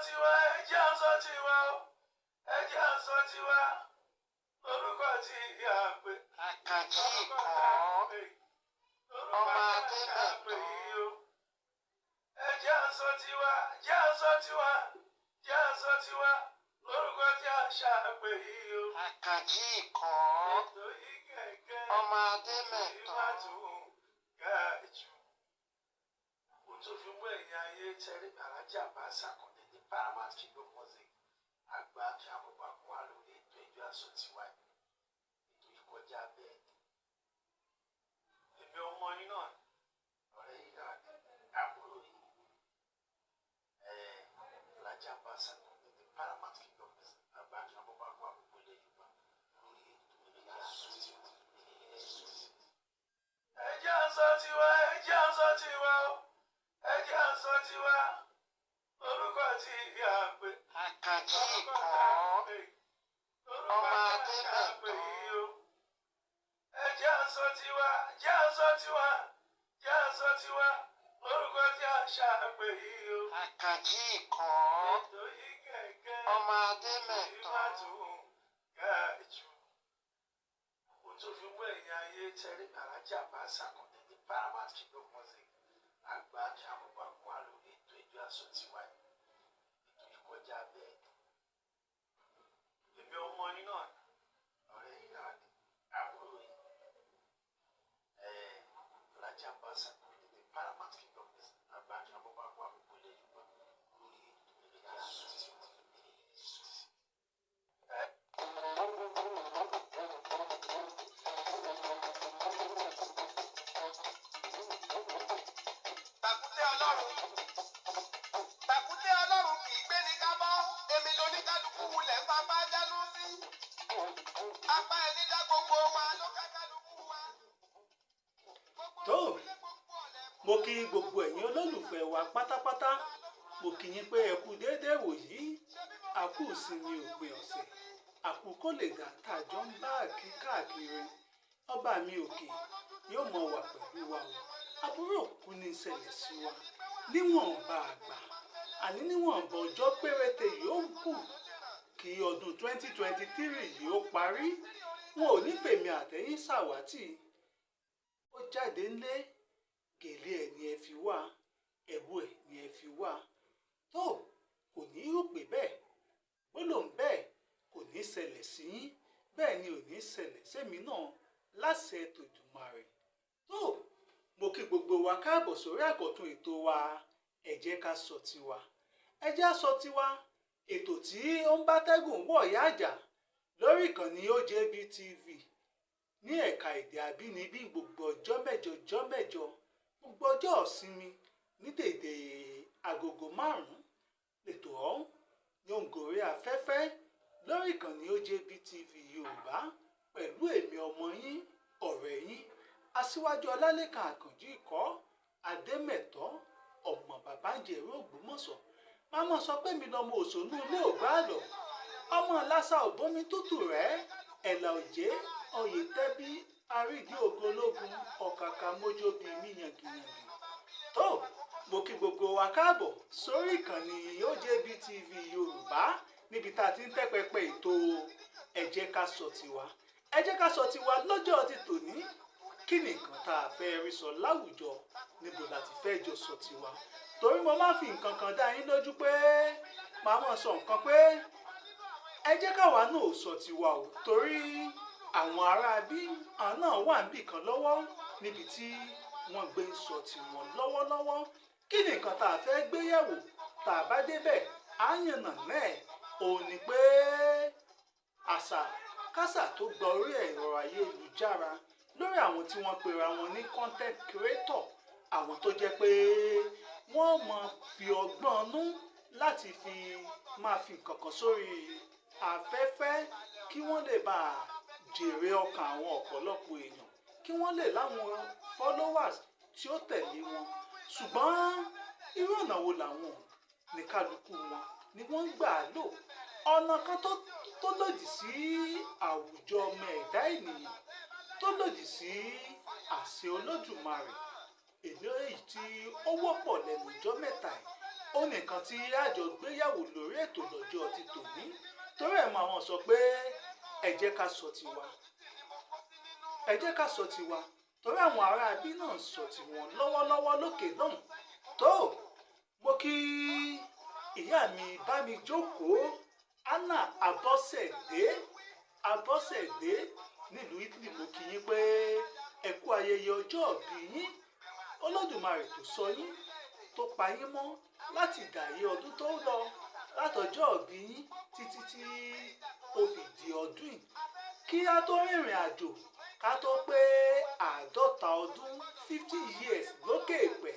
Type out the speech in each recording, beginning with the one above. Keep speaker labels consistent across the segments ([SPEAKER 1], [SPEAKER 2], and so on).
[SPEAKER 1] tiwa, ẹ jẹ́ á sọ tiwa o. Ẹ jẹ́ á sọ tiwa. Lórúkọ tí a pè.
[SPEAKER 2] Akanji kan ọmọ Ademeto.
[SPEAKER 1] Ẹ jẹ́ á sọ tiwa, jẹ́ á sọ tiwa, jẹ́ á sọ tiwa. Lórúkọ tí a ṣàpè yìí o.
[SPEAKER 2] Akanji kan
[SPEAKER 1] Ètò yìí kẹ̀kẹ́.
[SPEAKER 2] ọmọ Ademeto.
[SPEAKER 1] Tó fi mú ẹ̀yìn ayé tẹ́rí Alájà bá ṣàkóso ní Paramount Kingdom Music àgbà kí àbúgbà kún wà lórí ètò ìjọ aṣọ tiwa ètò ìkọjá bẹ́ẹ̀ ni. Èmi ọmọ yín náà ọ̀rẹ́ yìí náà àbúrò yìí Alájà bá ṣàkóso ní Paramount Kingdom Music àgbà kí àbúgbà kún àbúgbò ilé Yorùbá lórí ètò ìjọ aṣọ tiwa. Ẹ jẹ́ á sọ tiwa, ẹ jẹ́ á sọ tiwa o. Ẹ jẹ́ á sọ tiwa. Lórúkọ tí a pè.
[SPEAKER 2] Akanji kan ọmọ Ademeto.
[SPEAKER 1] Ẹ jẹ́ á sọ tiwa, jẹ́ á sọ tiwa, jẹ́ á sọ tiwa. Lórúkọ tí a ṣàpè yìí o.
[SPEAKER 2] Akanji kan
[SPEAKER 1] Ètò yìí kẹ̀kẹ́.
[SPEAKER 2] ọmọ Ademeto.
[SPEAKER 1] Tó fi mú ẹ̀yìn ayé tẹ́rí Alájà bá ṣàkóso ní Paramount Kingdom Music àgbà kí àbúgbà kún wà lórí ètò ìjọ aṣọ tiwa ètò ìkọjá bẹ́ẹ̀ ni. Èmi ọmọ yín náà ọ̀rẹ́ yìí náà ni àbúrò yìí Alájà bá ṣàkóso ní Paramount Kingdom Music àgbà kí àbúgbà kún àbúgbò ilé Yorùbá lórí ètò ìjọ aṣọ tiwa.
[SPEAKER 2] Tàkúté Ọlọ́run kì í gbé ní kábọ́, èmi lóníkálukú wulẹ̀ bàbá dánú sí. Apá ẹni dá gbogbo wa ló ká kálukú wa.
[SPEAKER 1] Tó mo kí gbogbo ẹ̀yin olólùfẹ́ wa pátápátá, mo kí yín pé ẹ kú déédéé wòyí, a kú ìsinmi òpin ọ̀sẹ̀, a kú kó lè dà tàjọ ń bá àkí káàkiri. Ọba mi òkè yóò mọ wà pẹ̀lú wa o. Àbúrò kú ní ìṣẹ̀lẹ̀ sí wa níwọ̀nba àgbà àní níwọ̀nba ọjọ́ péréte yóò kù kí ọdún 2023 yìí ó parí. Wọn ò ní fèmí àtẹ̀yìn ṣàwátì. Ó jáde ńlé gèlè ẹ̀ ni ẹ fi wá, ẹ̀wù ẹ̀ ni ẹ fi wá. Tó kò ní rò pé bẹ́ẹ̀ gbólóhùn bẹ́ẹ̀ kò ní ṣẹlẹ̀ sí yín, bẹ́ẹ̀ ni ò ní ṣẹlẹ̀ sẹ́mi náà láṣẹ tòdùmarè. Tó mo kí gbogbo wa káàbọ̀ sórí àkọ́tún ètò wa ẹ jẹ́ ká sọ tiwa. Ẹ jẹ́ á sọ tiwa, ètò tí ó ń bá tẹ́gùn wọ̀ yá àjà lórí ìkànnì OJB TV ní ẹ̀ka èdè àbínibí gbogbo ọjọ́ mẹ́jọ gbogbo ọjọ́ ìsinmi ní dèdè agogo 5 lètò ọ̀hún yóò ń gòrí afẹ́fẹ́ lórí ìkànnì OJB TV Yorùbá pẹ̀lú èmi ọmọ yín ọ̀rẹ́ yín Aṣiwaju Olalekan Akanji ikọ́ Ademeto ọmọ bàbá ń jẹ̀rọ Ògbómọ̀ṣọ́. Máma sọ pé mi lọmọ òṣònú ilé ògbà àlọ́, ọmọ lásà òbómi tútù rẹ̀ ẹ̀là òjé oyè tẹ́bí àrídìí ògológun ọ̀kàkà mójóbi mí yàngìyàngì. Tó mo kí gbogbo wa káàbọ̀ sórí ìkànnì OJB TV Yorùbá níbi tá a ti ń tẹ́ pẹpẹ ètò ẹ jẹ́ ká sọ tiwa. Ẹ jẹ́ ká sọ tiwa lọ́jọ́ ti tòní. Kí ni nǹkan tá a fẹ́ rí sọ láwùjọ, níbo la ti fẹ́ jọ sọ tiwa? Torí mo máa fi nǹkan kan dá yín lójú pé màá mọ̀ sọ nǹkan pé ẹ jẹ́ káwa náà sọ tiwa o. Torí àwọn ará bí àwọn náà wà níbì kan lọ́wọ́ níbi tí wọ́n gbé ń sọ tiwọn lọ́wọ́lọ́wọ́. Kí ni nǹkan tá a fẹ́ gbé yẹ̀wò tá a bá débẹ̀ á yànnà náà òun ni pé àṣà kásà tó gba orí ẹ̀rọ ayélujára lórí àwọn tí wọ́n pera wọn ní content creator, àwọn tó jẹ́ pé wọ́n máa fi ọgbọ́n nú láti fi máa fi nǹkan kan sórí afẹ́fẹ́ kí wọ́n lè bá jèrè ọkàn àwọn ọ̀pọ̀lọpọ̀ èèyàn, kí wọ́n lè láwọn followers tí ó tẹ̀lé wọn. Ṣùgbọ́n irú ọ̀nà wo làwọn ní kálukú wọn ni wọ́n ń gbà lò? Ọ̀nà kan tó lòdì sí àwùjọ ọmọ ẹ̀dá ènìyàn, tó lòdì sí àṣẹ Olódùmarè, èyí tí ó wọ́pọ̀ lẹ́nu ọjọ́ mẹ́ta yìí ó nìkan tí àjọ gbéyàwó lórí ètò lọ́jọ́ ti tòní torí ẹ̀ mọ àwọn sọ pé ẹ jẹ́ ká sọ tiwa ẹ jẹ́ ká sọ tiwa torí àwọn ará abí náà sọ tiwọn lọ́wọ́lọ́wọ́ lókè lọ́hùn tó mo kí ìyá mi bá mi jókòó Anna Abọ́sẹ̀dé nílùú Italy mo kí yín pé ẹ kú ayẹyẹ ọjọ́ ìbí yín Olódùmarè tó sọ yín tó pa yín mọ́ láti dàyé ọdún tó ń lọ látọjọ́ ìbí yín títí tí ó fi di ọdún yìí kí á tó rìnrìn àjò ká tó pé 50 ọdún 50 years lókè èpẹ̀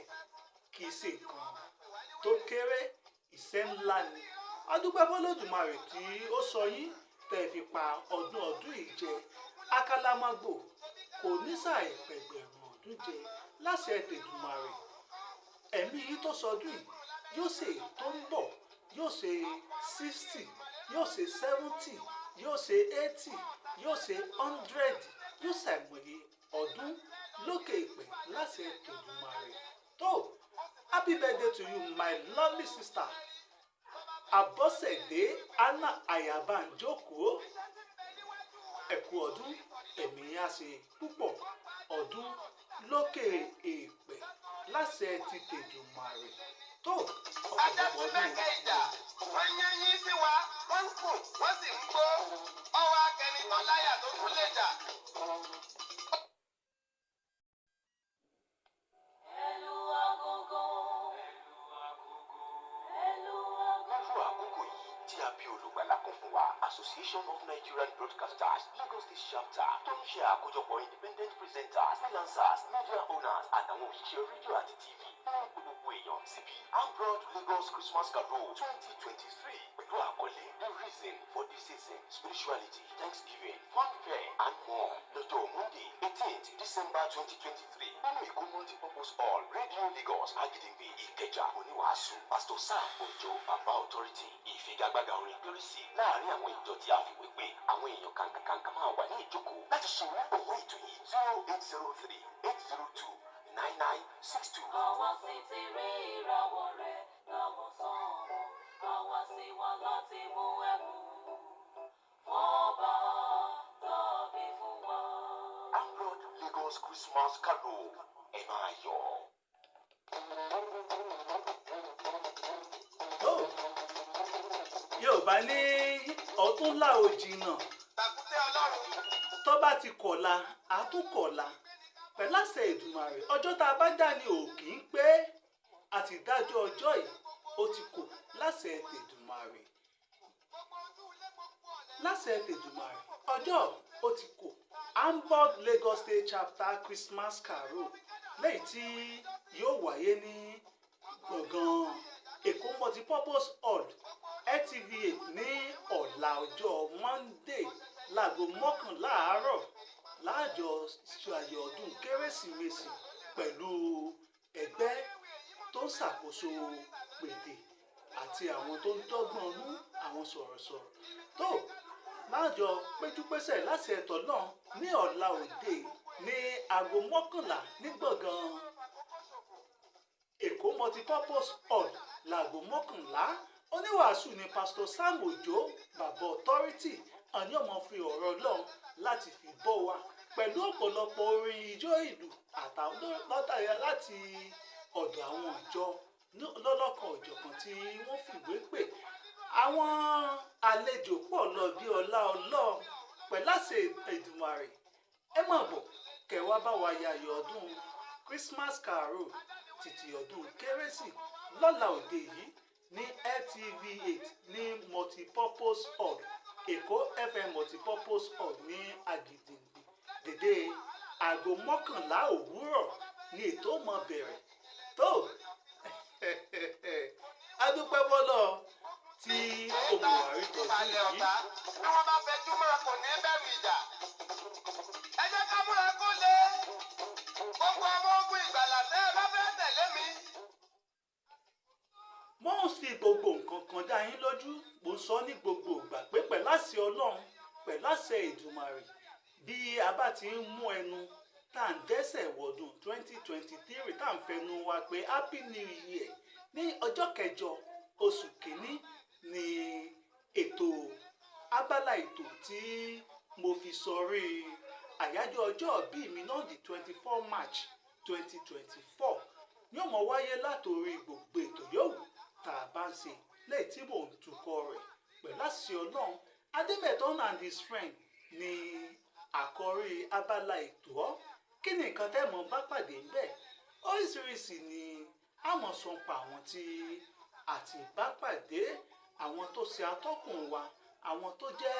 [SPEAKER 1] kì í ṣe nǹkan tó kéré iṣẹ́ ńlá ni a dúpẹ́ f'Olódùmarè tí ó sọ yín tẹ́ fi pa ọdún yìí jẹ akálámágbò kò ní sàì pẹ̀gbẹ̀rún ọdún jẹ láṣẹ Èdùmàrè ẹ̀mí yìí tó sọdún yìí yóò ṣe tó ń bọ̀ yóò ṣe 60 yóò ṣe 70 yóò ṣe 80 yóò ṣe 100 yóò ṣàìmọye ọdún lókè ìpẹ́ láṣẹ Èdùmàrè tó happy birthday to you my lovely sister Abọ́sẹ̀dé Anna Ayabanjoko ẹ kú ọdún ẹ̀mí á ṣe púpọ̀ ọdún lókè èèpẹ̀ láṣẹ ti Tèdùmàrè tó ọ̀pọ̀lọpọ̀ ọdún
[SPEAKER 2] wọ́n yẹn yín sí wa wọ́n ń kù wọ́n sì ń gbó ọwọ́ akẹ́nitán láyà tó tún lè jà.
[SPEAKER 3] Association of Nigerian Broadcasters, Lagos State Chapter, tó ń ṣe àkójọpọ̀ independent presenters, freelancers, media owners, àtàwọn òṣìṣẹ́ rédíò àti TV. Wọ́n ń pe gbogbo èèyàn síbi Abroad Lagos Christmas Carol 2023 pẹ̀lú àkọlé The Reason for the Season, Spirituality, Thanksgiving, Funfair and more. Lọ́jọ́ Monday 18th December 2023, nínú Èkó Multipurpose Hall, Radio Lagos, Agídìgbé, Ìkẹjà, oníwàásù, Pastor Sam Ojo, Baba Authority, ìfigagbága orin pẹ́rẹ́sì láàárín àwọn ìjọ tí a fi wé pé àwọn èèyàn kàǹkàǹkà máa wà ní ìjókòó láti ṣe onígbọ̀wọ́ ètò yìí 0803 802 9962.
[SPEAKER 4] Àwa sì ti rí ìràwọ̀ rẹ̀ láwọn sánmọ̀, àwa sì wá láti mú ẹ̀bùn fọ́ba tàbí fún wa.
[SPEAKER 3] Abroad Lagos Christmas Carol ẹ máa yọ̀.
[SPEAKER 1] Yorùbá ní ọdún là ó jìnnà
[SPEAKER 2] Tàkúté Ọlọ́run.
[SPEAKER 1] tó bá ti kọ̀la àtúnkọ̀la pẹ̀láṣẹ Èdùmàrè ọjọ́ tá a bá dá ní òkì ń pé àti ìdájọ́ ọjọ́ yìí ó ti kò láṣẹ Èdùmàrè láṣẹ Èdùmàrè ọjọ́ ó ti kò Hamburg Lagos State Chapter Christmas Carol lẹ́yìn tí yóò wáyé ní gbọ̀ngàn Èkó Multipurpose Hall LTV8 ní ọ̀la ọjọ́ Monday láago 11 àárọ̀ láàjọ ṣayọ̀ ọdún kérésìmesì pẹ̀lú ẹgbẹ́ tó ń ṣàkóso pètè àti àwọn tó ń dọ́gbọ́n mú àwọn sọ̀rọ̀sọ̀rọ̀ tó láàjọ péjúpésẹ̀ láti ẹ̀tọ́ náà ní ọ̀la òde ní aago 11 ní gbọ̀ngàn Èkó Multipurpose Hall láago 11 oníwàásù ni Pastor Sam Ojo Baba Authority àní ọmọ fi ọ̀rọ̀ Ọlọ́run láti fi bọ́ wa pẹ̀lú ọ̀pọ̀lọpọ̀ orin ijó ìlú àtàwọn lọ́tàyà láti ọ̀dọ̀ àwọn ìjọ lọ́lọ́kan ọ̀jọ̀kan tí wọ́n fìwé pè àwọn àlejò pọ̀ lọ bí ọlá Ọlọ́run pẹ̀láṣẹ Èdùmàrè ẹ máa bọ̀ kẹwàá bá wa yayọ̀ ọdún Christmas Carol títí ọdún kérésì lọ́la òde yìí ní LTV8 ní Multipurpose Hall Èkó FM Multipurpose Hall ní Agídìgbé dédé aago 11 òwúrọ̀ ní ètò ọmọ bẹ̀rẹ̀ tó adúpẹ́ bọ́lọ̀ tí òmùwárí tọ́jú yìí.
[SPEAKER 2] Bí wọ́n bá fẹ́ túmọ̀ kò ní bẹ̀rù ìjà. Ẹ jẹ́ ká múra kó lé. Gbogbo ọmọ ogun ìgbàlà tẹ́ ẹ bá fẹ́ tẹ̀lé mi.
[SPEAKER 1] Mo ń fi gbogbo nǹkan kan dá yín lójú mo ń sọ ní gbogbo ìgbà pé pẹ̀láṣẹ Ọlọ́run pẹ̀láṣẹ Èdùmàrè bí a bá ti ń mú ẹnu tá à ń dẹ́sẹ̀ wọ̀dún 2023 tá à ń fẹnu wa pé happy new year ní ọjọ́ kẹjọ oṣù kìíní ní ètò abala ètò tí mo fi sọrí àyájọ́ ọjọ́ ìbí mi náà di 24 March 2024 ní ó máa wáyé látòrí gbogbo ètò yòówù tá a bá ń ṣe lẹ́yìn tí mò ń tukọ̀ rẹ̀ pẹ̀lú àṣẹ Ọlọ́run. Ademeto and his friend ní àkọ́rí abala ètò ọ́. Kí ni nǹkan tẹ́ mọ̀ bá pàdé ńbẹ̀? Oríṣiríṣi ni a mọ̀ sọ pa àwọn tí àti bá pàdé, àwọn tó ṣe atọ́kùn wa, àwọn tó jẹ́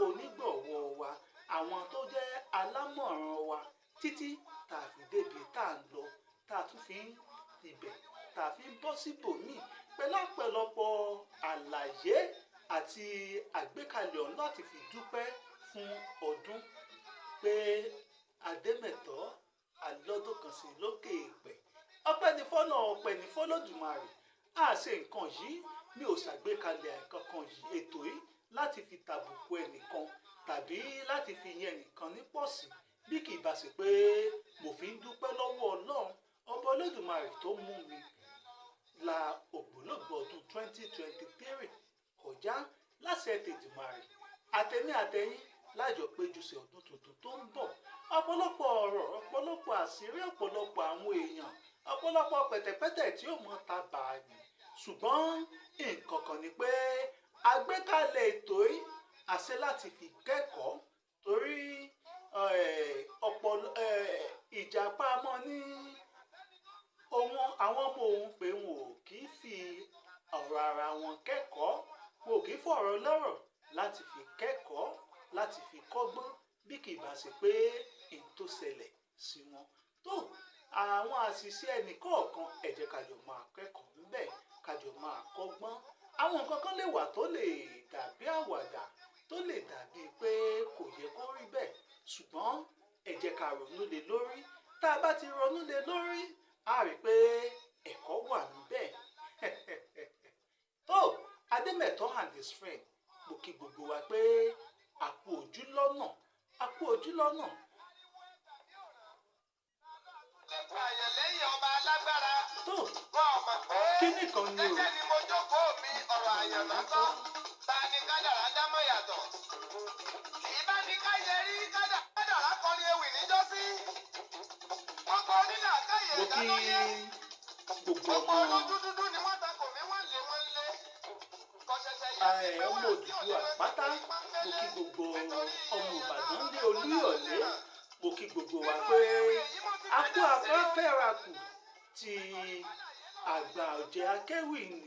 [SPEAKER 1] onígbọ̀wọ́ wa, àwọn tó jẹ́ alámọ̀ràn wa títí tá a fi débi tá a ń lọ, tá a tún fi ń ibẹ̀ tá a fi ń bọ́ síbòmíì pẹ̀lú ọ̀pọ̀lọpọ̀ àlàyé àti àgbékalẹ̀ ọ̀nà láti fi dúpẹ́ fún ọdún pé Ademeto alọ́dún kan sí lókè èèpẹ̀. Ọpẹ́ ni fọ́nà, ọpẹ́ ni fọ́lọ́dùmarè. A ṣe nǹkan yìí, mi ò ṣàgbékalẹ̀ nǹkan kan yìí, ètò yìí láti fi tàbùkù ẹnìkan tàbí láti fi yẹn nìkan ní pọ̀sí, bí kì í bá ṣe pé mo fi ń dúpẹ́ lọ́wọ́ Ọlọ́run ọba Olódùmarè tó mú mi la ògbólógbòó ọdún 2023 kọjá láṣẹ tèdùmarè. Àtẹ̀mí àtẹ̀yìn lájọ péjú sí ọdún tuntun tó ń bọ̀. Ọ̀pọ̀lọpọ̀ ọ̀rọ̀, ọ̀pọ̀lọpọ̀ àṣírí, ọ̀pọ̀lọpọ̀ àwọn èèyàn, ọ̀pọ̀lọpọ̀ pẹ̀tẹ̀pẹ̀tẹ̀ tí ó mọ ta bàánì. Ṣùgbọ́n nǹkan kan ni pé àgbékalẹ̀ ètò yìí àṣẹ láti fi kẹ́kọ̀ọ́ torí ìjàpá mọ́ ní àwọn ọmọ òun pé wọn ò kì í fi ọ̀rọ̀ ara wọn kẹ́kọ̀ọ́, wọn ò kì í fọ̀rọ̀ lọ́rọ̀ láti fi kẹ́kọ̀ọ́, láti fi kọ́gbọ́n, bí kì í bá ṣe pé èyí tó ṣẹlẹ̀ sí wọn. Tó àwọn àṣìṣe ẹnìkọ̀ọ̀kan ẹ jẹ́ ká jọ máa kẹ́kọ̀ọ́ níbẹ̀, ká jọ máa kọ́gbọ́n. Àwọn nǹkan kan lè wà tó lè dàbí àwàdà, tó lè dàbí pé kò yẹ kó rí bẹ́ẹ̀, ṣùgbọ́n ẹ jẹ́ ká ronú lé lórí. Tá a bá ti ronú lé lórí, a rí pé ẹ̀kọ́ wà níbẹ̀. Tó Ademeto and his friend, mo kí gbogbo wa pé a kú ojú lọ́nà, a kú ojú lọ́nà.
[SPEAKER 2] Àyànlẹ́yìn ọba alágbára.
[SPEAKER 1] Tó
[SPEAKER 2] Wọ́n mọ̀ pé
[SPEAKER 1] kíní kan ni o.
[SPEAKER 2] gẹ́gẹ́ ni mo jókòó mi ọ̀rọ̀ àyànná tán. Ta ni kádàrá dámọ̀ yàtọ̀? Ìbá ni ká yẹ rí kádàrá kọrin ewì níjọ́sí. Gbogbo onílà káyè
[SPEAKER 1] Mo kí
[SPEAKER 2] ìdánlóyè.
[SPEAKER 1] gbogbo
[SPEAKER 2] Gbogbo
[SPEAKER 1] ọmọ
[SPEAKER 2] olójú dúdú ni wọ́n takò mí wọ́n lé wọ́n lé. Kọ̀ṣẹ̀ṣẹ̀ yẹ kí
[SPEAKER 1] ọmọ Odùduwà pátá, mo kí gbogbo ọmọ Ìbàdàn ní Olúyọ̀lé, mo kí gbogbo wa pé a kú afẹ́fẹ́ra kù ti àgbà ọ̀jẹ̀ akéwì ni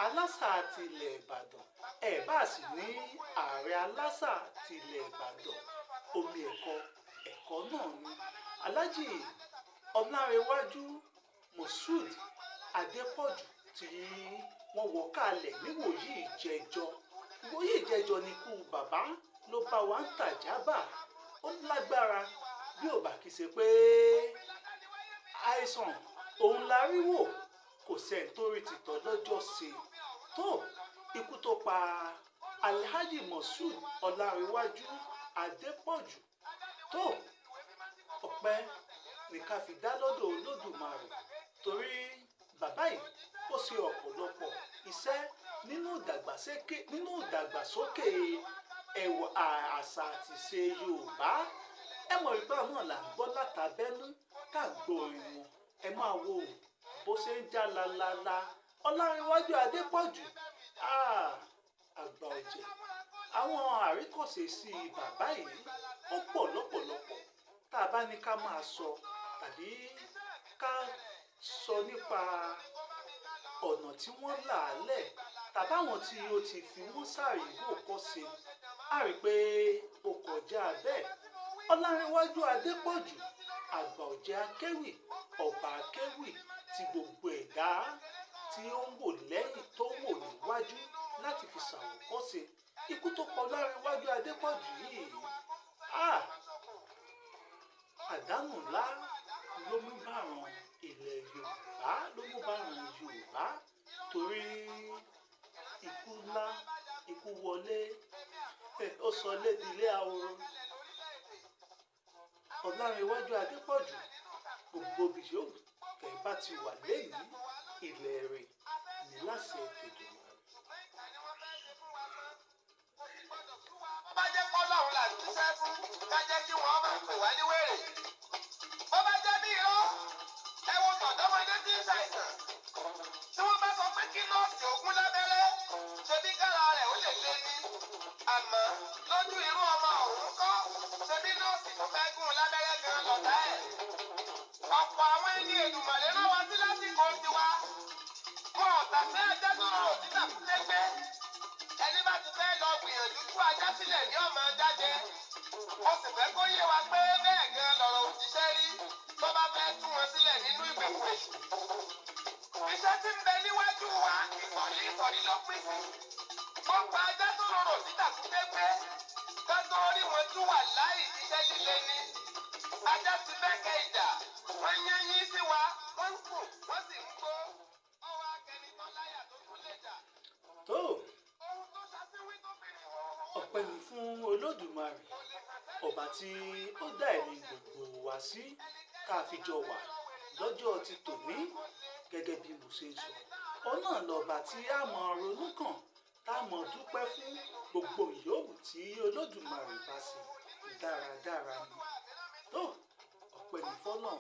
[SPEAKER 1] alásà ti ilẹ̀ Ìbàdàn, ẹ̀ bá sì ní ààrẹ alásà ti ilẹ̀ Ìbàdàn, omi ẹ̀kọ́ náà ni Alhaji Olalekan Moshood Adépọ̀jù tí wọ́n wọ̀ kalẹ̀ níwòyí ìjẹjọ ni ikú bàbá ló bá wa ń tàjábà. Ó lágbára bí ò bá kí ṣe pé àìsàn òun la rí wò, kò sẹ́ni tó rí tìtọ́ lọ́jọ́ sí i. Tó ikú tó pa Alhaji Moshood Olalekan Adépọ̀jù, tó ọpẹ́ ní ká fi dá lọ́dọ̀ Olódùmarè torí bàbá yìí ó ṣe ọ̀pọ̀lọpọ̀ iṣẹ́ nínú ìdàgbàsókè ẹwà àṣà àti ìṣe Yorùbá. Ẹ mọ̀ ìgbà náà là ń gbọ́ látàbẹ́nú ká gbọ́ orin wọn, ẹ máa wo bó ṣe ń já lalala. Olalekan Adépọ̀jù àgbà ọ̀jẹ̀. Àwọn àríkọ̀ṣe sí bàbá yìí ó pọ̀ lọ́pọ̀lọpọ̀ tá a bá ní ká máa sọ tàbí ká sọ nípa ọ̀nà tí wọ́n là á lẹ̀ tàbáwọn tí ó ti fi wọ́n ṣàríwò kọ́ sí, a rí pé ó kọjá bẹ́ẹ̀. Olalekan Adépọ̀jù àgbà ọ̀jẹ̀ akéwì, ọba akéwì tí gbogbo ẹ̀dá tí ó ń wò lẹ́yìn tó ń wò níwájú láti fi ṣàwòkọ́ṣe. Ikú tó pa Olalekan Adépọ̀jù yìí àdánù ńlá ló mú báràn ilẹ̀ Yorùbá, ló mú báràn Yorùbá torí ikú ńlá, ikú wọlé, ó sọ lédìlé ahoro. Olalekan Adépọ̀jù gbogbo bìṣó kẹ̀ bá ti wà lẹ́yìn ilẹ̀ rẹ̀ ní láṣẹ Èdùmàrè.
[SPEAKER 2] Bó bá jẹ́ pọ́lọ́run là ń dúpẹ́ fún, ká jẹ́ kí wọ́n máa pè wá ní wèrè. Bó bá jẹ́ bí irọ́, ẹ wo tọ̀dọ́mọdé tí ń ṣàìsàn. Tí wọ́n bá sọ pé kí nọ́ọ̀sì ògún lábẹ́rẹ́, ṣebí kára rẹ̀ ó lè lé ní. Àmọ́ lójú irú ọmọ ọ̀hún kọ́, ṣebí nọ́ọ̀sì tó fẹ́ gún lábẹ́rẹ́ gan lọ̀tá ẹ̀. Ọ̀pọ̀ àwọn ẹni Èdùmàrè rán wa sí lásìkò tiwa. Wọn ò tàfẹ́ ẹjẹ́ tó rọrùn títà fún lẹ́gbẹ́. Ẹni bá ti fẹ́ lọ gbìyànjú tú ajá sílẹ̀ ní ọmọ jájẹ. Mo sì fẹ́ kó yé wa pé bẹ́ẹ̀ gan lọ̀rọ̀ òjíṣẹ́ rí tó bá fẹ́ tú wọn sílẹ̀ nínú ìgbèkùn èṣù. Iṣẹ́ tí ń bẹ níwájú wa ìsọ̀rí ló pín sí. Gbogbo ajá tó rọrùn títà fún lẹ́gbẹ́. Ká tó rí wọn tú wà láì iṣẹ́ líle ní. Ajá ti bẹ́kẹ̀ ìjà. Wọ́n yán yín sí wa, wọ́n ń kùn, wọ́n sì ń gbó. Ọwọ́ akẹni tó láyà tó tún lè jà.
[SPEAKER 1] tó
[SPEAKER 2] Ohun tó ṣàfihàn tó fi rìn wọ́n.
[SPEAKER 1] ọpẹ́ ni fún Olódùmarè ọba tí ó dá ẹ̀mí gbogbo wa sí ká fi jọ wà lọ́jọ́ ti tòní gẹ́gẹ́ bí mo ṣe ń sọ òun náà lọ́ba tí a mọ̀ ronú kàn tá a mọ̀ dúpẹ́ fún gbogbo ìyóòwù tí Olódùmarè bá ṣe dáradára ni tó ọpẹ́ ní fọ́nà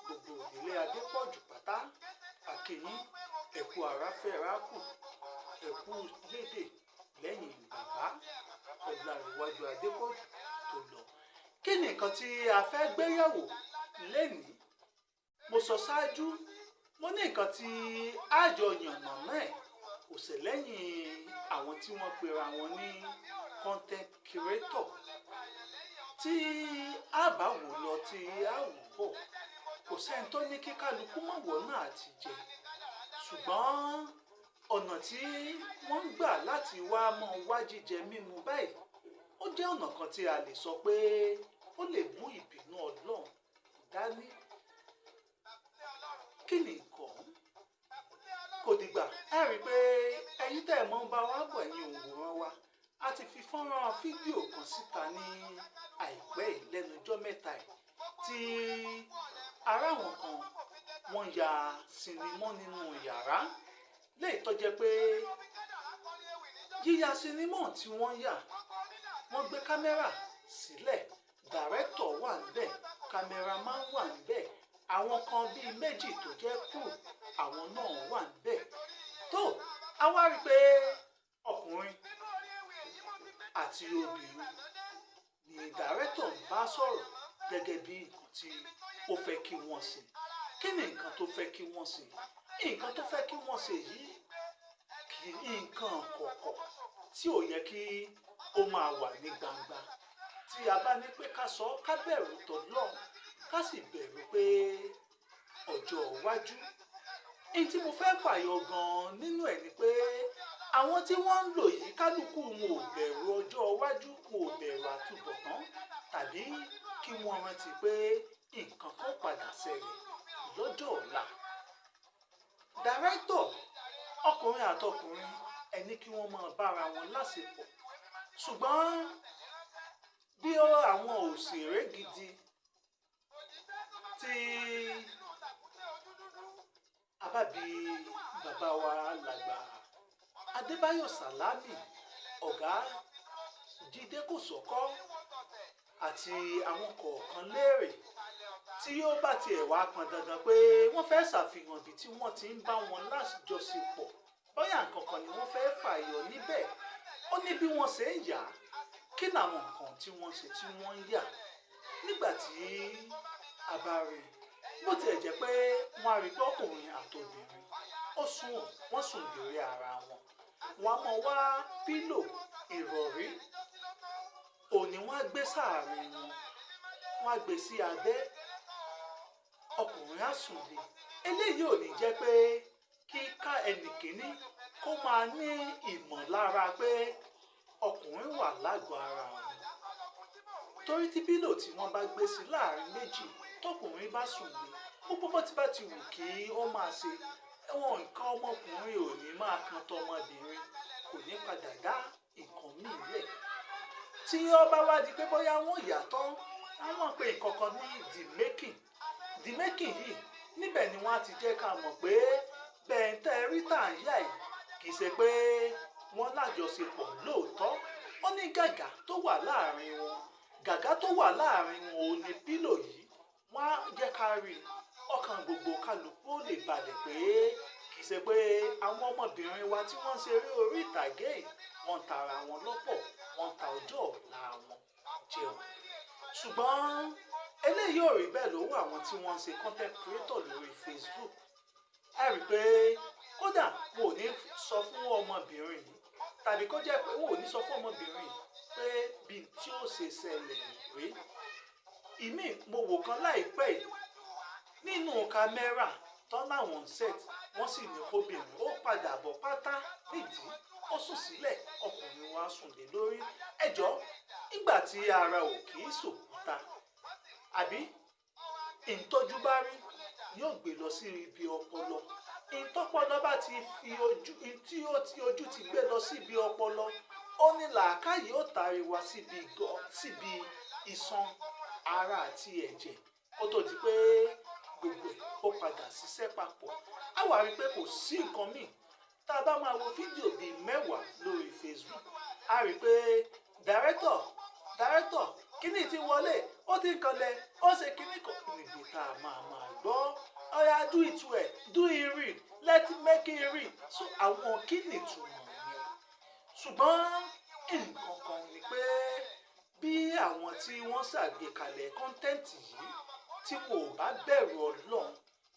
[SPEAKER 1] gbogbo ìdílé Adépọ̀jù pátá àkìyín ẹ̀kú àráfẹ́rákù ẹ̀kú lédè lẹ́yìn bàbá Ọláníwájú Adépọ̀jù tó lọ. Kí ni nǹkan tí a fẹ́ gbéyẹ̀wò lénìí? Mo sọ ṣáájú mo ní nǹkan tí àjọ yànnà náà kò sí lẹ́yìn àwọn tí wọ́n pera wọn ní content creator tí a bá wò lọ tí a wò bọ̀ kò sẹ́ni tó ní kí kálukú mọ̀ wọ́n náà ti jẹ ṣùgbọ́n ọ̀nà tí wọ́n ń gbà láti wá mọ́ wá jíjẹ mímu báyìí ó jẹ́ ọ̀nà kan tí a lè sọ pé ó lè mú ìbínú Ọlọ́run dání. Kí ni nǹkan? Kò dìgbà ẹ rí i pé ẹ̀yin tẹ́ ẹ̀ mọ́ ń bá wa bọ̀ ẹ̀yin òǹwòrán wa a ti fi fọ́nrán fídíò kan síta ní àìpẹ́ yìí lẹ́nu ọjọ́ mẹ́ta yìí tí ará wọn kan wọ́n ya sinimá nínú yàrá léyìí tó jẹ́ pé yíya sinimá tí wọ́n yà wọ́n gbé kámẹ́rà sílẹ̀ dàrẹ́tọ̀ wà níbẹ̀ kámẹ́rámán wà níbẹ̀ àwọn kan bíi méjì tó jẹ́ crew àwọn náà wà níbẹ̀ tó a wá rí i pé ọkùnrin àti obìnrin ni dàrẹ́tọ̀ ń bá sọ̀rọ̀ gẹ́gẹ́ bí nǹkan tí ó fẹ́ kí wọ́n ṣe. Kí ni nǹkan tó fẹ́ kí wọ́n ṣe? Nǹkan tó fẹ́ kí wọ́n ṣe yìí kì í nǹkan kọ̀ọ̀kọ̀ tí ò yẹ kí ó máa wà ní gbangba. Tí a bá ní pé ká sọ ká bẹ̀rù t'Ọlọ́run ká sì bẹ̀rù pé ọjọ́ iwájú. Èyí tí mo fẹ́ fàyọ gan-an nínú ẹ̀ ni pé àwọn tí wọ́n ń lò yìí kálukú wọn ò bẹ̀rù ọjọ́ iwájú wọn ò bẹ̀rù àtúbọ̀tán tàbí kí wọ́n rántí pé nǹkan kan padà ṣẹlẹ̀ lọ́jọ́ ọ̀la. Dàrẹ́tọ̀ ọkùnrin àtọkùnrin ẹni kí wọ́n máa bára wọn láṣepọ̀ ṣùgbọ́n bí àwọn òṣèré gidi tí abábí bàbá wa làgbà Adébáyọ̀ Sàlámì ọ̀gá Jídé Kòsọ́kọ́ àti àwọn kọ̀ọ̀kan léèrè tí ó bá tiẹ̀ wá pọn dandan pé wọ́n fẹ́ ṣàfihàn ibi tí wọ́n ti ń bá wọn lájọṣepọ̀ bóyá nǹkan kan ni wọ́n fẹ́ fàyọ níbẹ̀ ó ní bí wọ́n ṣe ń yà á kí làwọn nǹkan tí wọ́n ṣe tí wọ́n ń yà nígbà tí a bá rí bó tiẹ̀ jẹ́ pé wọ́n á rí pé ọkùnrin àtobìnrin wọ́n sùn lórí ara wọn wọ́n á mọ wá pílò ìrọ̀rí òní wọ́n á gbé sáàárín wọn wọ́n á gbé sí abẹ́ ọkùnrin á sùn lé eléyìí ò ní jẹ́ pé kí ká ẹnìkíní kó máa ní ìmọ̀lára pé ọkùnrin wà lágọ̀ọ́ ara wọn torí tí pílò tí wọ́n bá gbé sí láàárín méjì tọkùnrin bá sùn lé gbogbo bó ti bá ti wù kí ó máa ṣe ẹ̀wọ̀n nǹkan ọmọkùnrin ò ní máa kan tọmọbìnrin kò ní padà dá nǹkan míì lẹ̀ tí ó bá wá di pé bóyá wọ́n yàtọ̀ àwọn pé nǹkan kan ní the making yìí ní níbẹ̀ ni wọ́n á ti jẹ́ ká mọ̀ pé bẹ́ẹ̀ tẹ́ rí tà ń yà yìí kì í ṣe pé wọ́n lájọṣepọ̀ lóòótọ́. ó ní gàgà tó wà láàrin wọn, gàgà tó wà láàrin wọn ò ní pílò yìí. wọ́n á jẹ́ ká rí ọkàn gbogbo kálukú ó lè balẹ̀ pé kì í ṣe pé àwọn ọmọbìnrin wa tí wọ́n ń ṣeré orí ìtàgé yìí wọ́n ń tara wọn lọ́pọ̀, wọ́n ń ta ọjọ́ ọ̀la wọn jẹun. ṣùgbọ́n eléyìí ò rí bẹ́ẹ̀ lọ́wọ́ àwọn tí wọ́n ń ṣe content creator lórí Facebook. ẹ rí i pé kódà wò ní sọ fún ọmọbìnrin yìí tàbí kó jẹ́ pé wò ní sọ fún ọmọbìnrin yìí pé bí tí ó ṣe ṣẹlẹ̀ rí. ìmí mo wò kan láìpẹ́ yìí nínú kámẹ́rà tán láwọn ń set wọ́n sì ní kóbìnrin ó padà bọ̀ pátá nídìí ó sùn sílẹ̀ ọkùnrin wa sùn lé lórí. ẹjọ́ nígbà tí ara ò kì í sòkúta àbí ìtọ́jú bá rí yóò gbé lọ sí ibi ọpọlọ. ìtọ́pọlọ bá ti fi ojú tí ojú ti gbé lọ sí ibi ọpọlọ ó ní làákàyè ó tàrí wá síbi iṣan ara àti ẹ̀jẹ̀ kó tó di pé gbogbo ẹ̀ ó padà ṣiṣẹ́ papọ̀. á wà rí pé kò sí nǹkan míì tá a bá máa wo fídíò bíi 10 lórí Facebook á rí pé dàrẹ́tọ̀ kíní ti wọlé ó ti ń kanlẹ̀ ó ṣe kíní kan níbi tá a máa gbọ́ ọ̀yà do it well do it real let it make it real. so àwọn kíní túmọ̀ yẹn. ṣùgbọ́n nǹkan kan ni pé bí àwọn tí wọ́n ṣàgbékalẹ̀ kọ́ńtẹ́ǹtì yìí tí wọn ò bá bẹ̀rù Ọlọ́run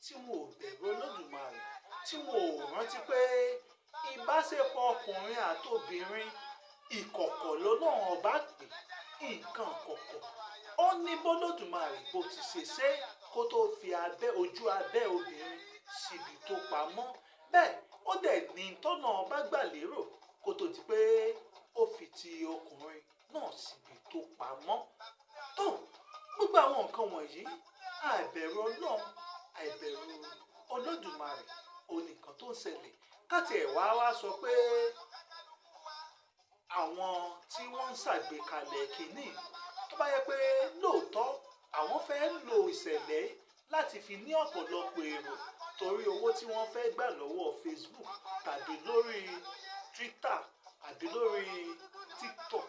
[SPEAKER 1] tí wọn ò bẹ̀rù Olódùmarè tí wọn ò rántí pé ìbáṣepọ̀ ọkùnrin àtobìnrin ìkọ̀kọ̀ lọ́lọ́run ọba pè nǹkan kọ̀kọ̀. ó ní b'Olódùmarè bó ti ṣe ṣe kó tó fi ojú abẹ́ obìnrin síbi tó pamọ́ bẹ́ẹ̀ ó dẹ̀ ní tọ́nà ọba gbà lérò kó tó di pé ó fi ti ọkùnrin náà síbi tó pamọ́. tó gbogbo àwọn nǹkan wọ̀nyí àìbẹ̀rù Ọlọ́run àìbẹ̀rù Olódùmarè onìkan tó ń ṣẹlẹ̀. káti ẹ̀ wá sọ pé àwọn tí wọ́n ń ṣàgbékalẹ̀ kínní tó bá yẹ pé lóòótọ́ àwọn fẹ́ lo ìṣẹ̀lẹ̀ láti fi ní ọ̀pọ̀lọpọ̀ èrò torí owó tí wọ́n fẹ́ gbà lọ́wọ́ Facebook tàbí lórí Twitter àbí lórí TikTok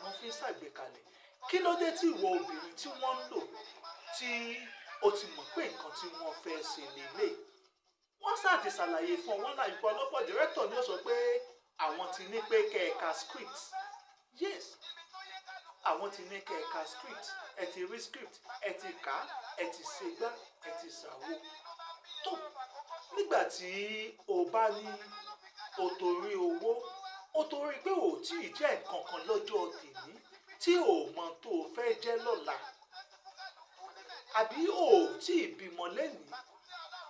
[SPEAKER 1] wọ́n fi ń ṣàgbékalẹ̀. kí ló dé tí ìwọ obìnrin tí wọ́n ń lò tí o ti mọ̀ pé nǹkan tí wọ́n fẹ́ ṣe lélẹ̀ wọ́n ṣáà ti ṣàlàyé fún wọn láì pọ̀ lọ́pọ̀ director ni ó sọ pé àwọn ti ní pé kẹ́ẹ̀ka script. yes àwọn ti ní kẹ́ẹ̀ka script ẹ ti rí script ẹ ti kà á ẹ ti ṣègbà ẹ ti ṣàwo. tó nígbà tí o bá ní o torí owó o torí pé o tí ì jẹ́ nǹkan kan lọ́jọ́ tèmi tí o mọ tó o fẹ́ jẹ́ lọ́la àbí o tí ì bímọ lẹ́nìí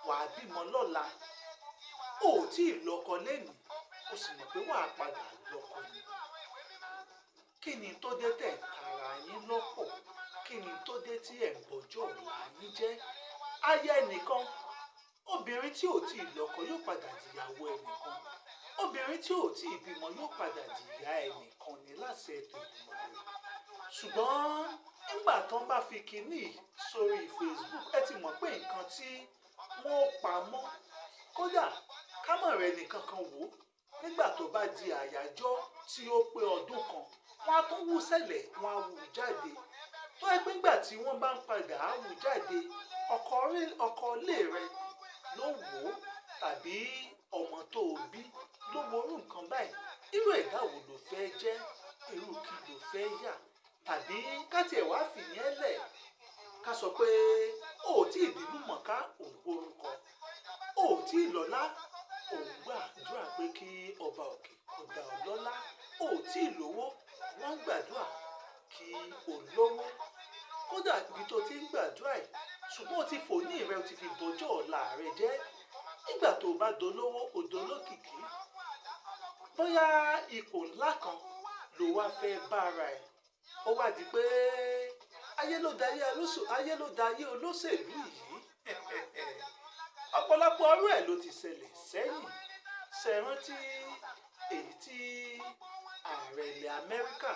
[SPEAKER 1] wàá bímọ lọ́la o tí ì lọ́kọ lẹ́nìí o sì mọ̀ pé wàá padà lọ́kọ ni. kí ni tó dé tẹ̀ tara yín lọ́pọ̀? kí ni tó dé tí ẹ̀ ń bọjọ́ ọ̀la yín jẹ́? aya ẹnìkan obìnrin tí ò tí ì lọ́kọ yóò padà dìyàwó ẹnìkan obìnrin tí ò tí ì bímọ yóò padà dìyà ẹnìkan ní láṣẹ ètò ìgbìmọ̀ rẹ̀. ṣùgbọ́n nígbà tán bá fi kinní sórí Facebook ẹ ti mọ̀ pé nǹkan tí wọ́n pa mọ́ kódà kámọ̀ rẹ̀ nìkan kan wò ó nígbà tó bá di àyájọ́ tí ó pé ọdún kan wọ́n á tún wú sẹ̀lẹ̀ wọ́n á wú jáde tó ẹ pé nígbà tí wọ́n bá ń padà á wú jáde ọkọ ilé rẹ̀ ló wò ó tàbí ọmọ tó o bí ló wo orú nǹkan báyìí irú ẹ̀dá wo ló fẹ́ jẹ́ irú kí ló fẹ́ yà tàbí káti ẹ̀ wá fìyẹn lẹ̀ ká sọ pé o ò tí ì bínú mọ̀ká òun orúkọ o ò tí ì lọ́lá òun gbàdúrà pé kí ọba òkè kó dá ọ lọ́lá o ò tí ì lówó wọ́n gbàdúrà kí o lówó kódà ibi tó ti ń gbàdúrà yìí ṣùgbọ́n o ti fò ní ìrẹ́ o ti fi bọjọ́ ọ̀la rẹ jẹ́ nígbà tó o bá dolówó o dolókìkí bóyá ipò ńlá kan ló wá fẹ́ bára ẹ̀ ó wá di pé ayé ló dayé olóṣèlú yìí ọ̀pọ̀lọpọ̀ ọ̀rọ̀ ẹ̀ ló ti ṣẹlẹ̀ sẹ́yìn ṣẹ̀rántí èyí tí ààrẹ ilẹ̀ Amẹ́ríkà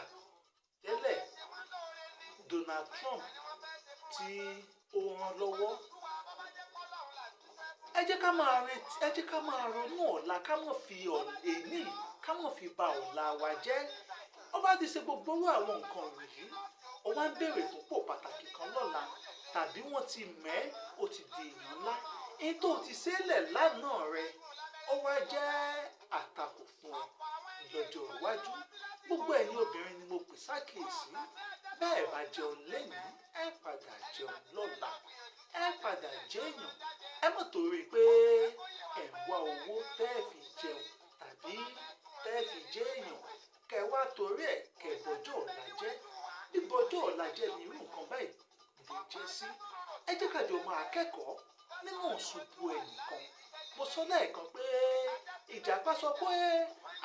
[SPEAKER 1] tẹ́lẹ̀ Donald Trump tí ó ràn lọ́wọ́ ẹ jẹ́ ká máa retí, ẹ jẹ́ ká máa ronú ọ̀la, ká má fi èní, ká má fi ba ọ̀la wa jẹ́. Ó bá ti ṣe gbogbo owó àwọn nǹkan wọ̀nyí, ó wá ń béèrè fún pò pàtàkì kan lọ́la, tàbí wọ́n ti mẹ́ ó ti di èèyàn ńlá. Èyí tó ti ṣẹlẹ̀ lánàá rẹ, ó wá jẹ́ àtakò fún ọ lọ́jọ́ iwájú. Gbogbo ẹ̀yin obìnrin ni mo pè sákèésí. Bẹ́ẹ̀ bá jẹun lẹ́yìn, ẹ padà jẹun lọ́la, ẹ padà jẹ́ èèyàn. Ẹ má torí pé ẹ ń wá owó tẹ́ ẹ fi jẹun tàbí tẹ́ ẹ fi jẹ́ èèyàn, kẹ wá torí ẹ̀ kẹ bọjọ́ ọ̀la jẹ́. Bí bọjọ́ ọ̀la jẹ́ ni irú nǹkan báyìí lè jẹ́ sí. Ẹ jẹ́ ká jọ máa kẹ́kọ̀ọ́ nínú ìṣubú ẹnìkan. Mo sọ lẹ́ẹ̀kan pé Ìjàpá sọ pé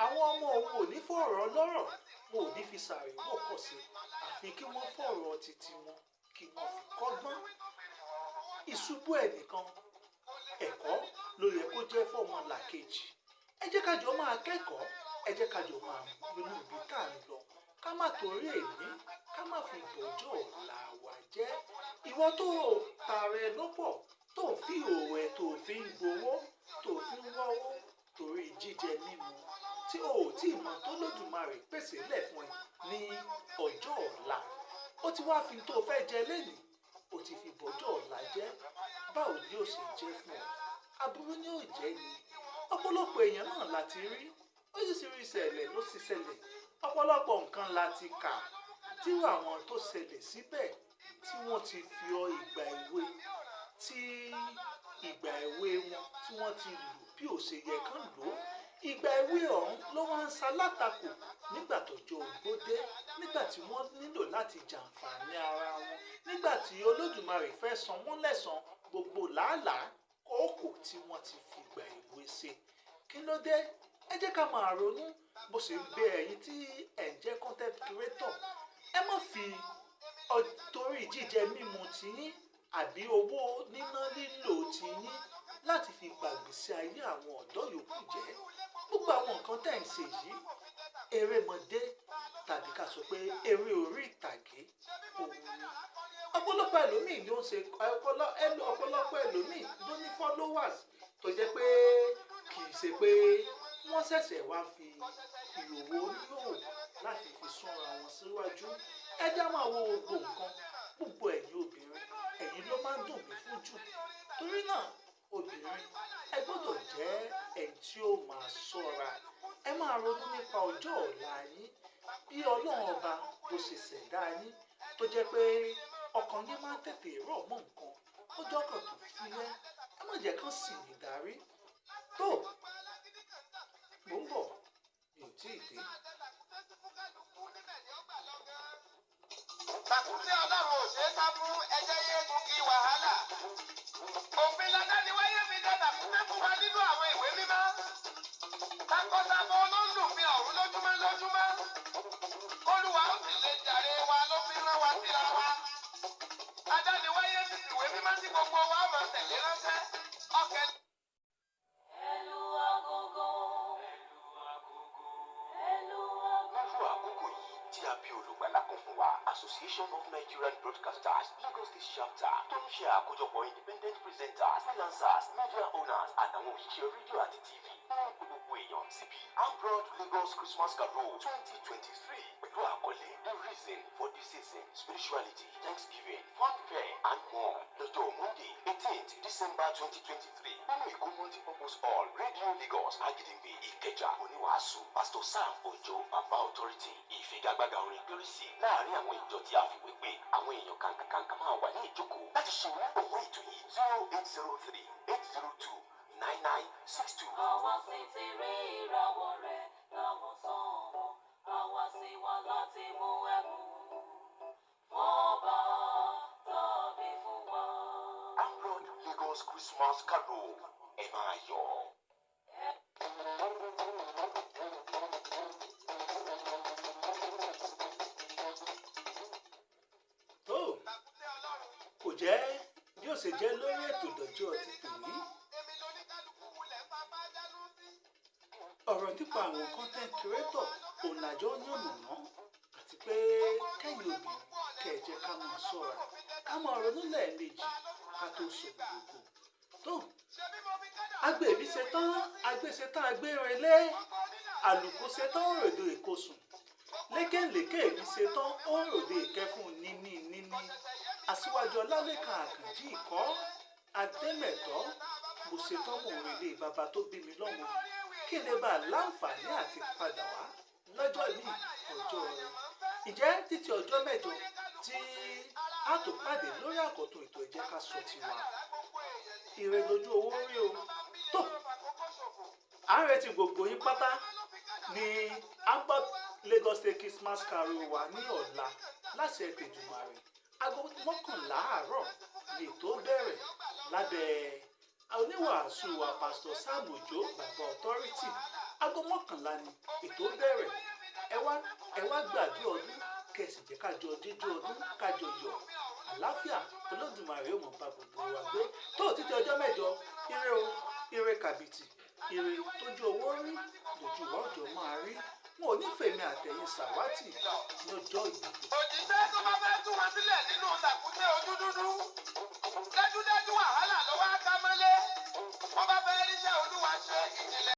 [SPEAKER 1] àwọn ọmọ òun ò ní fọ̀rọ̀ lọ́rọ̀, wọn ò ní fi ṣàríwò pọ̀ sí, àfi kí wọ́n fọ̀rọ̀ títí wọn kí wọ́n fi kọ́gbọ́n. Ìṣubú ẹnìkan ẹ̀kọ́ ló yẹ kó jẹ́ fọ́mọlàkejì. Ẹ jẹ́ ká jọ máa kẹ́kọ̀ọ́, ẹ jẹ́ ká jọ máa ronú ibi tá à ń lọ, ká má torí èní, ká má fi bọjọ́ ọ̀la wa jẹ́. Ìwọ tó tààrẹ lọ́pọ̀, tó fi òwò ẹ̀ tó fi ń gbowó, tó fi ń wọ́wọ́ torí jíjẹ mímu, tí o ò tí ì mọ̀ tó lódùmarè pèsè lẹ̀ fún ẹ ní ọjọ́ ọ̀la. Ó ti wá fi tó fẹ́ jẹ lẹ́nìí, ó ti fi bọjọ́ ọ̀la jẹ́. Báwo ni ó ṣe jẹ́ fún ọ? Aburú ni ó jẹ́ ni. Ọ̀pọ̀lọpọ̀ èèyàn náà láti rí, ó sì rí ìṣẹ̀lẹ̀ ló sì ṣẹlẹ̀. Ọ̀pọ̀lọpọ̀ nǹkan láti kà tí àwọn tó ṣẹlẹ̀ síbẹ̀ tí wọ́n ti fi ìgbà èwe tí ìgbà èwe wọn tí wọ́n ti lò bí ó ṣe yẹ kán lò. Ìgbà èwe ọ̀hún ló wá ń ṣalátakò nígbà tọ́jọ́ ogbó dé, nígbà tí wọ́n nílò láti jàǹfààní ara wọn, nígbà tí Olódùmarè fẹ́ san wọ́n lẹ́san gbogbo làálàá kókò tí wọ́n ti fi ìgbà èwe ṣe. Kí ló dé? Ẹ jẹ́ ká máa ronú. Bó ṣe ń bẹ ẹ̀yin tí ẹ̀ ń jẹ́ content creator, ẹ má fi torí jíjẹ mímu tiyín àbí owó níná lílò tiyín láti fi gbàgbèsè ayé àwọn ọ̀dọ́ yòókù jẹ́. Gbogbo àwọn nǹkan tẹ̀ ń ṣe yìí, erémọdé tàbí ká sọ pé eré orí ìtàgé òun ni. Ọ̀pọ̀lọpọ̀ ẹlòmíì ló ń ṣe, ọ̀pọ̀lọpọ̀ ẹlòmíì ló ní followers tó jẹ́ pé kì í ṣe pé wọ́n ṣẹ̀ṣẹ̀ wá fi ìhòòhò oníhòòhò láti fi súnra wọn síwájú. Ẹ já máa wo gbogbo nǹkan. Gbogbo ẹ̀yin obìnrin, ẹ̀yin ló máa ń dùn mí fún jù. Torí náà, obìnrin, ẹ gbọ́dọ̀ jẹ́ ẹni tí ó máa ṣọ́ra. Ẹ máa ronú nípa ọjọ́ ọ̀la yín. Bí Ọlọ́run ọba bó ṣe ṣẹ̀dá yín, tó jẹ́ pé ọkàn yín máa ń tètè rọ̀ mọ́ nǹkan. Ọjọ́ kan tó fúyẹ́, ẹ má jẹ́ kán sì ní darí. Tó, mò ń bọ̀, mi ò tí ì dé.
[SPEAKER 2] Bàkúté Ọlọ́run ò ṣeé sá fún ẹjẹ́ yéégún kí wàhálà. Òfin ládániwáyé fi dá bàkúté fún wa nínú àwọn ìwé mímọ́. Takọtabo olólùfin ọ̀run lójúmọ́. Olúwa ó sì lè jàre wa ló fi rán wa síra wa. Adániwáyé ti fìwé mímọ́ tí gbogbo wa máa tẹ̀lé ránṣẹ́. Ọkẹ́.
[SPEAKER 4] Ẹlú agogo.
[SPEAKER 3] Nírú àkókò yìí tí a bí olùgbàlà kan fún wa, Association of Nigerian Broadcasters Lagos State Chapter tó ń ṣe àkójọpọ̀ independent presenters, freelancers, media owners àtàwọn òṣìṣẹ́ rédíò àti TV ń pe gbogbo èèyàn síbi Abroad Lagos Christmas Carol 2023 pẹ̀lú àkọlé The Reason for the Season, Spirituality, Thanksgiving, Fun Fair and more lọ́jọ́ Monday 18th December 2023 nínú Èkó Multipurpose Hall Radio Lagos Agídìgbé Ìkẹjà. Oníwàásù Pastor Sam Ojo Baba Authority. Ìfigagbága orin kérésì láàrin àwọn ìjọ tí a fìwé pé àwọn èèyàn kàǹkàǹkà máa wà ní ìjókòó láti ṣe onígbọ̀wọ́ ètò yìí 0803 802 9962.
[SPEAKER 4] Àwa sì ti rí ìràwọ̀ rẹ̀ láwọn sánmọ̀, àwa sì wá láti mú ẹ̀bùn fọ́ba tàbí fún wa.
[SPEAKER 3] Abroad Lagos Christmas Carol, ẹ máa yọ̀.
[SPEAKER 1] Tó, kò jẹ́ bí ó ṣe jẹ́ lórí ètò ìdọ́jọ́ ti tòní. Ọ̀rọ̀ nípa àwọn content creator òun làjọ yànnàná, àti pé kẹ́yìn obìnrin kẹ́ ẹ jẹ́ ká máa ṣọ́ra, ká máa ronú lẹ́ẹ̀mejì ká tó sọ gbogbo. Tó, ṣetán agbéṣetán agbérelé àlùkò ṣetán òròdò ìkosùn lékèlékè mi ṣetán òròdò ìkẹfún níní Aṣiwaju Olalekan Akanji ìkọ́ Ademeto mo ṣetán mò ń relé bàbá tó bí mi lọ́mọ kí lè bá láǹfààní àti padà wá lọ́jọ́ yìí ọjọ́ rẹ̀. Ǹjẹ́ títí ọjọ́ mẹ́jọ tí a tó pàdé lórí àkọ́tún ètò Ẹ Jẹ́ Ká Sọ Tiwa ire lójú owó rí o tó à ń retí gbogbo yín pátá ní Hamburg Lagos State Christmas Carol wa ní ọ̀la láṣẹ Èdùmàrè aago 11 àárọ̀ lè tó bẹ̀rẹ̀ lábẹ́ oníwàásù wa Pastor Sam Ojo bàbá authority aago 11 ni ètò bẹ̀rẹ̀ ẹ wá gbàdúrà ọdún kẹsì jẹ́ kájọ jíjọ ọdún kájọ yọ̀ àlàáfíà Olódùmarè ó mọ̀ bá gbogbo wa gbé tó títí ọjọ́ mẹ́jọ ire o ire kàbìtì ire tójú owó rí lójú ọjọ́ máa rí wọn ò nífẹ̀ẹ́ mi àtẹ̀yìn sàwátì lọ́jọ́ ìgbìmọ̀.
[SPEAKER 2] òjìṣẹ́ tó bá fẹ́ tú wọn sílẹ̀ nínú tàkúté ojú dúdú dájú